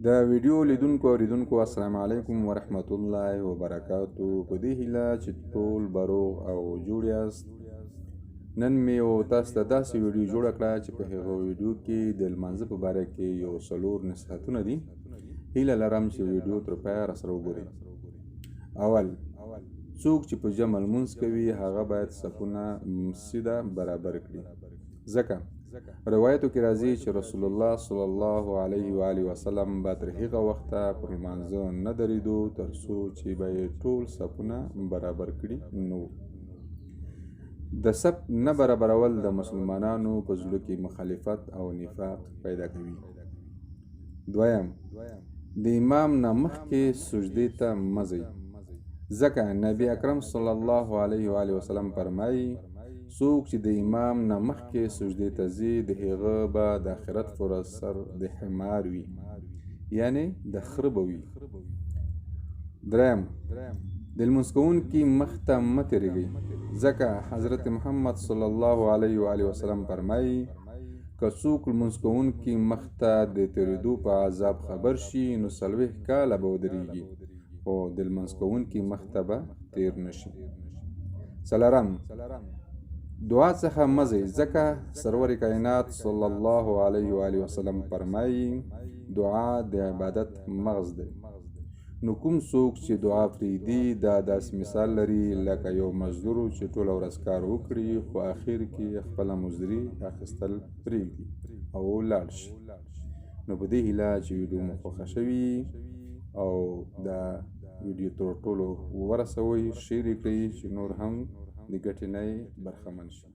د ویډیو لیدونکو اوریدونکو السلام علیکم ورحمت الله وبرکاتو. په دې هیله چې ټول بروغ او جوړ یاست. نن مې تاسو ته داسې ویډیو جوړه کړه چې په هغه ویډیو کې د لمانځه په باره کې یو 4 نصیحتونه دي. هیله لرم چې ویډیو تر پایه راسره وګورئ. اول، څوک چې په جمع لمونځ کوي هغه باید صفونه سیده برابر کړي، ځکه روایتو کې راځي چې رسول الله صلی الله علیه و آله وسلم به تر هغه وخته پر لمانځه نه درېدو تر څو چې به یې ټول صفونه برابر کړي نه وو. د صف نه برابرول د مسلمانانو په زړه کې مخالفت او نفاق پیدا کوي. دویم، د امام نه مخکې سجدې ته مه ځئ، ځکه نبی اکرم صلی الله علیه و آله وسلم فرمایي څوک چې د امام نه مخکې سجدې ته ځي د هغه به د آخرت پر سر د حمار وي، یعنی د خره به وي. دریم، د لمونځ کوونکي مخ ته مه تېرېږئ، ځکه حضرت محمد صلی الله علیه و آله وسلم فرمایي که څوک لمونځ کوونکي مخ ته د تېرېدو په عذاب خبر شي نو 40 کاله به ودرېږي، خو د لمونځ کوونکي مخ ته به تېر نه شي. څلورم، دعا څخه مه ځئ، ځکه سرور کائنات صلی الله علیه و آله وسلم فرمایي دعا د عبادت مغز دی. نو کوم څوک چې دعا پرېږدي دا داسې مثال لري لکه یو مزدور چې ټوله ورځ کار وکړي خو اخر کې خپله مزدوري اخیستل پرېږدي او ولاړ شي. نو په دې هیله چې ویډیو مو خوښه شوي او دا ویډیو تر ټولو ورسوئ، شیر یې کړئ چې نور هم د ګټې نه برخمن شي.